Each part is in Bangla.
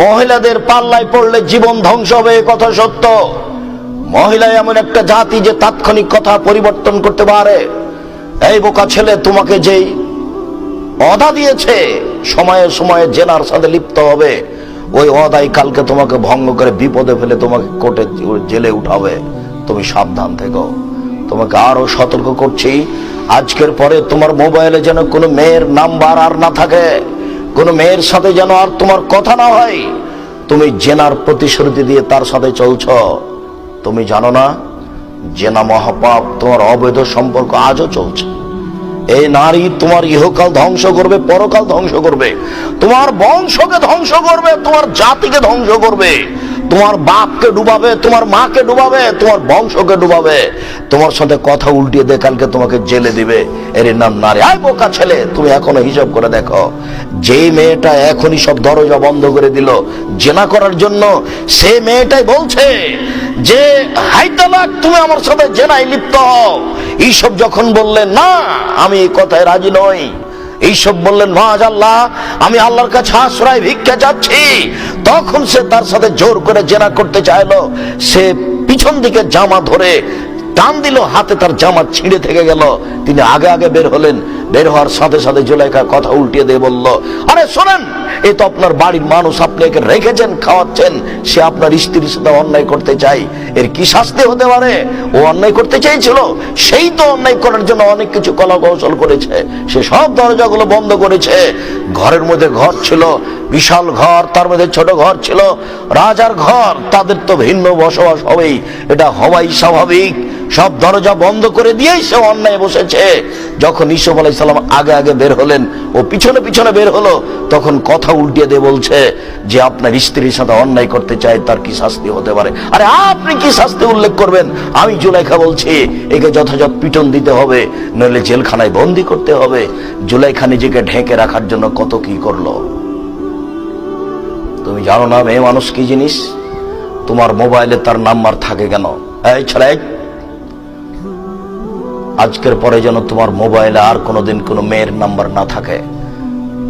মহিলাদের পাল্লায় পড়লে জীবন ধ্বংস হবে, কথা সত্য। মহিলা এমন একটা জাতি যে তাৎক্ষণিক কথা পরিবর্তন করতে পারে। এই বোকা ছেলে, তোমাকে যেই ওয়াদা দিয়েছে সময়ে সময়ে জেনার সাথে লিপ্ত হবে, ওই ওয়াদাই কালকে তোমাকে ভঙ্গ করে বিপদে ফেলে তোমাকে কোর্টে জেলে উঠাবে। তুমি সাবধান থেকো। তোমাকে আরো সতর্ক করছি, আজকের পরে তোমার মোবাইলে যেন কোনো মেয়ের নাম্বার আর না থাকে, কোনো মেয়ের সাথে যেন আর তোমার কথা না হয়। তুমি জেনার প্রতিশ্রুতি দিয়ে তার সাথে চলছ। তুমি জানো না জেনা মহাপাপ, তোমার অবৈধ সম্পর্ক আজও চলছে। এই নারী তোমার ইহকাল ধ্বংস করবে, পরকাল ধ্বংস করবে, তোমার বংশকে ধ্বংস করবে, তোমার জাতিকে ধ্বংস করবে, তোমার বাপকে ডুবাবে, তোমার মাকে ডুবাবে, তোমার বংশকে ডুবাবে। তোমার সাথে কথা উল্টিয়ে দিয়ে কালকে তোমাকে জেলে দিবে। এর নাম নারী। আয় বোকা ছেলে, তুমি এখনো হিসাব করে দেখো, যেই মেয়েটা এখনই সব দরজা বন্ধ করে দিল জেনা করার জন্য, সে মেয়েটাই বলছে যে হাই তালাক, তুমি আমার সাথে জেনায় লিপ্ত হও। এইসব যখন বললেন না আমি এই কথায় রাজি নই, এইসব বললেন মাআল্লাহ, আমি আল্লাহর কাছে আশ্রয় ভিক্ষা চাচ্ছি, তখন সে তার সাথে জোর করে জেনা করতে চাইলো। সে পিছন দিকে জামা ধরে টান দিল, হাতে তার জামা ছিঁড়ে থেকে গেল। তিনি আগে আগে বের হলেন। বের হওয়ার সাথে সাথে জুলাইখা কথা উল্টিয়ে দিয়ে বলল, আরে শোনেন, এ তো আপনার বাড়ির মানুষ, আপনি একে রেখেছেন, খাওয়াচ্ছেন, সে আপনার স্ত্রীর সাথে অন্যায় করতে চাই, এর কি শাস্তি হতে পারে? ও অন্যায় করতে চাইছিল, সেই তো অন্যায় করার জন্য অনেক কিছু কলা কৌশল করেছে। সে সব দরজাগুলো বন্ধ করেছে। ঘরের মধ্যে ঘর ছিল, বিশাল ঘর, তার মধ্যে ছোট ঘর ছিল, রাজার ঘর, তাদের তো ভিন্ন বসবাস হবেই, এটা হওয়াই স্বাভাবিক। সব দরজা বন্ধ করে দিয়েই সে অন্যায় বসেছে। যখন ইউসুফ আলাইহিস সালাম আগে আগে বের হলেন, ও পিছনে পিছনে বের হলো, তখন কথা উল্টিয়ে দিয়ে বলছে যে আপনার স্ত্রীর সাথে অন্যায় করতে চায়, তার কি শাস্তি হতে পারে? আরে আপনি কি শাস্তি উল্লেখ করবেন? আমি জুলাইখা বলছি একে যথাযথ পিটন দিতে হবে, নইলে জেলখানায় বন্দি করতে হবে। জুলাইখা নিজেকে ঢেকে রাখার জন্য কত কি করলো। তুমি জানো না মেয়ে মানুষ কি জিনিস? তোমার মোবাইলে তার নাম্বার থাকে কেন? এই ছেলে, আজকের পরে যেন তোমার মোবাইলে আর কোনোদিন কোনো মেয়ের নাম্বার না থাকে।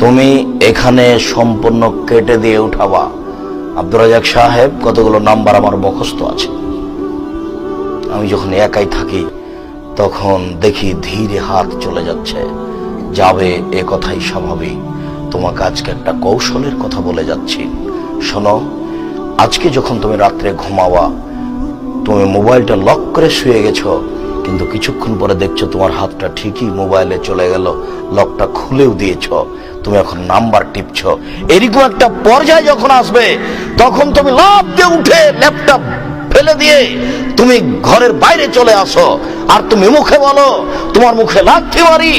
তুমি এখানে সম্পূর্ণ কেটে দিয়ে উঠাবা। আব্দুর রাজাক সাহেব, কতগুলো নাম্বার আমার মুখস্থ আছে। আমি যখন একাই থাকি তখন দেখি ধীরে হাত চলে যাচ্ছে, যাবে এ কথাই স্বাভাবিক। তোমাকে আজকে একটা কৌশলের কথা বলে যাচ্ছি, শোনো। আজকে যখন তুমি রাত্রে ঘুমাবা, তুমি মোবাইলটা লক করে শুয়ে গেছো, কিন্তু কিছুক্ষণ পরে দেখছো তোমার হাতটা ঠিকই মোবাইলে চলে গেল, লকটা খুলেও দিয়েছ, তুমি এখন নাম্বার টিপছো। এরকম একটা পর্যায়ে যখন আসবে, তখন তুমি লাফ দিয়ে উঠে ল্যাপটপ ফেলে দিয়ে তুমি ঘরের বাইরে চলে আসো, আর তুমি মুখে বলো তোমার মুখে লাথি মারি,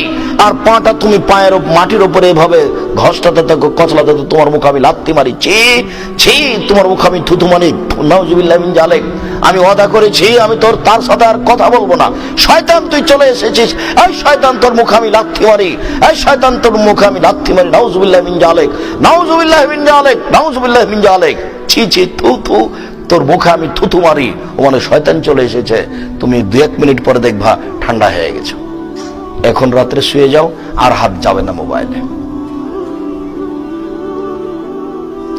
আর পাটা তুমি পায়ের মাটির উপরে এভাবে ঘষটাতে থাকো, কচলাতে, তোমার মুখে আমি লাথি মারি, ছি ছি, তোমার মুখে আমি থুথু মারি, নাউজুবিল্লাহ মিন জালিক, আমি ওয়াদা করেছি আমি তোর তার সাথে আর কথা বলবো না। শয়তান, তুই চলে এসেছিস, এই শয়তান তোর মুখে আমি লাথি মারি, এই শয়তান তোর মুখে আমি লাথি মারি, নাউজুবিল্লাহ মিন জালিক, নাউজুবিল্লাহ মিন জালিক, নাউজুবিল্লাহ মিন জালিক, ছি ছি, থু থু, তোর মুখে আমি থুথু মারি। ও মানে শয়তান চলে এসেছে। তুমি 2-1 মিনিট পরে দেখবা ঠান্ডা হয়ে গেছো। এখন রাত্রে শুয়ে যাও, আর হাত যাবে না মোবাইলে।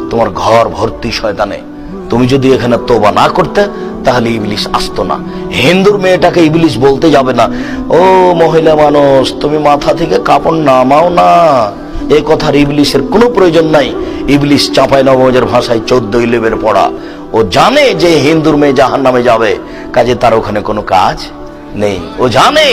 তোমার ঘর ভর্তি শয়তানে। তুমি যদি এখানে তোবা না করতে, তাহলে ইবলিশ আসতো না। হিন্দুর মেয়েটাকে ইবলিশ বলতে যাবে না। ও মহিলা মানুষ, তুমি মাথা থেকে কাপড় নামাও না। এই কথার ইবলিশের কোনো প্রয়োজন নাই। ইবলিশ চাঁপাইনবাবগঞ্জের ভাষায় 14 ইলেবের পড়া। ও জানে যে হিন্দুর মেয়ে জাহান্নামে যাবে, কাজে তার ওখানে কোনো কাজ নেই। ও জানে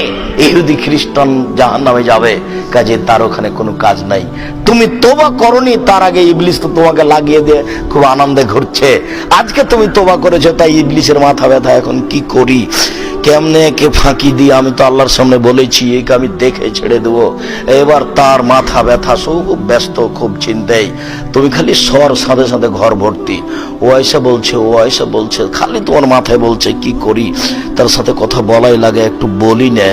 ইহুদি খ্রিস্টান জাহান্নামে যাবে, কাজে তার ওখানে কোনো কাজ নাই। তুমি তোবা করনি, তার আগে ইবলিশ তো তোমাকে লাগিয়ে দিয়ে খুব আনন্দে ঘুরছে। আজকে তুমি তোবা করেছো, তাই ইবলিশের মাথা ব্যথা। এখন কি করি, কেমনে কে ফাঁকি দিই? আমি তো আল্লাহর সামনে বলেছি একে আমি দেখে ছেড়ে দেবো। এবার তার মাথা ব্যথা, খুব ব্যস্ত, খুব চিন্তায়। তুমি খালি সর, সাথে সাথে ঘর ভর্তি। ও আয়সা বলছে, ও আয়সা বলছে, খালি তোমার মাথায় বলছে কি করি। তার সাথে কথা বলাই লাগে, একটু বলি না,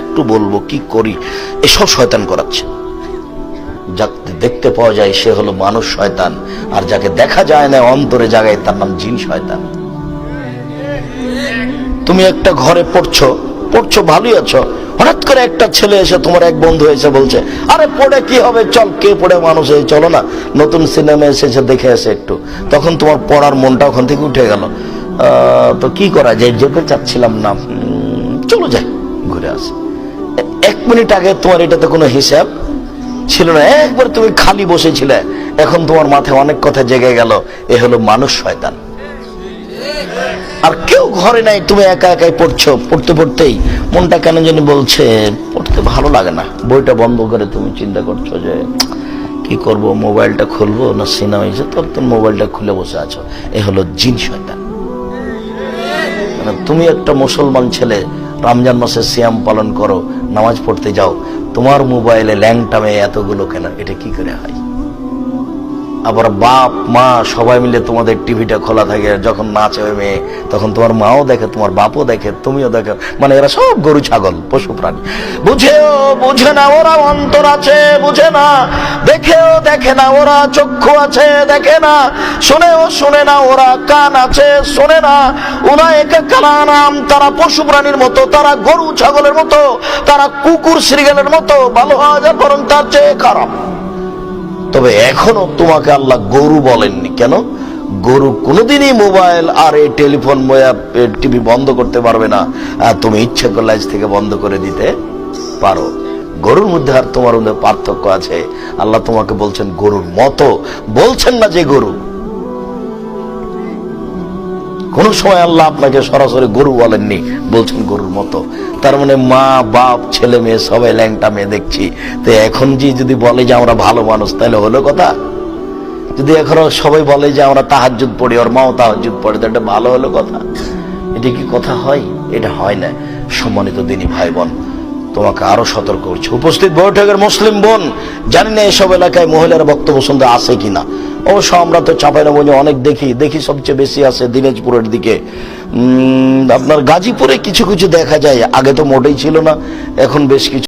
একটু বলবো, কি করি। এসব শয়তান করাচ্ছে। যাকে দেখতে পাওয়া যায় সে হলো মানুষ শয়তান, আর যাকে দেখা যায় না অন্তরে জায়গায়, তার নাম জিন শয়তান। তুমি একটা ঘরে পড়ছো, পড়ছো, ভালোই আছো, হঠাৎ করে একটা ছেলে এসে তোমার এক বন্ধু এসে বলছে, আরে পড়ে কি হবে, চল, কে পড়ে মানুষ হয়ে, চলো না নতুন সিনেমা এসেছে দেখে আসে একটু। তখন তোমার পড়ার মনটা ওখান থেকে উঠে গেল। তো কি করা যায়, যেতে চাচ্ছিলাম না, চলো যাই ঘুরে আসি। 1 মিনিট আগে তোমার এটাতে কোনো হিসাব ছিল না, একবার তুমি খালি বসেছিলে, এখন তোমার মাথায় অনেক কথা জেগে গেল। এ হলো মানুষ শয়তান। আর কেউ ঘরে নাই, তুমি একা একাই পড়ছো, পড়তে পড়তেই মনটা কেন জানি বলছে পড়তে ভালো লাগে না। বইটা বন্ধ করে তুমি চিন্তা করছো যে কি করব, মোবাইলটা খুলবো না সিনেমা এসে, তোর তো মোবাইলটা খুলে বসে আছো। এ হলো জিন শয়তান। মানে তুমি একটা মুসলমান ছেলে, রমজান মাসে সিয়াম পালন করো, নামাজ পড়তে যাও, তোমার মোবাইলে ল্যাংটা মেয়ে এতগুলো কেন, এটা কি করে হয়? আবার বাপ মা সবাই মিলে তোমাদের টিভিটা খোলা থাকে, যখন নাচে মেয়ে তখন তোমার মাও দেখে, তোমার বাপও দেখে, তুমিও দেখো। মানে এরা সব গরু ছাগল পশু প্রাণী। বুঝেও বুঝে না ওরা অন্তর আছে, বুঝে না, দেখেও দেখে না ওরা চক্ষু আছে, দেখে না, শুনেও শুনে না ওরা কান আছে, শোনে না। ওরা একে কালানাম, তারা পশু প্রাণীর মতো, তারা গরু ছাগলের মতো, তারা কুকুর শ্রীগালের মতো, ভালো হওয়া যায় বরং তার চেয়ে খারাপ। তবে এখনো তোমাকে আল্লাহ গরু বলেননি। কেন? গরু কোনোদিনই মোবাইল আর এই টেলিফোন টিভি বন্ধ করতে পারবে না। তুমি ইচ্ছে করলে আজ থেকে বন্ধ করে দিতে পারো। গরুর মধ্যে আর তোমার মধ্যে পার্থক্য আছে। আল্লাহ তোমাকে বলছেন গরুর মতো, বলছেন না যে গরু। কোন সময় আল্লাহ আপনাকে সরাসরি গরু বলেননি, বলছেন গরুর মতো। তার মানে মা বাপ ছেলে মেয়ে সবাই ল্যাংটা মেয়ে দেখছি। তো এখন যদি বলে যে আমরা ভালো মানুষ, তাহলে হলো কথা? যদি এখনো সবাই বলে যে আমরা তাহাজ্জুদ পড়ি, ওর মাও তাহাজ্জুদ পড়ে, তো এটা ভালো হলো কথা? এটা কি কথা হয়? এটা হয় না। সম্মানিত দিনী ভাই বোন, তোমাকে আরো সতর্ক করছি। উপস্থিত বৈঠকের মুসলিম বোন, জানি না এসব এলাকায় মহিলার বক্তব্য শুনতে আসে কিনা। অবশ্য আমরা তো চাঁপাইনবাবগঞ্জে অনেক দেখি সবচেয়ে বেশি আছে দিনাজপুরের দিকে, আপনার গাজীপুরে কিছু কিছু দেখা যায়। আগে তো মোটেই ছিল না, এখন বেশ কিছু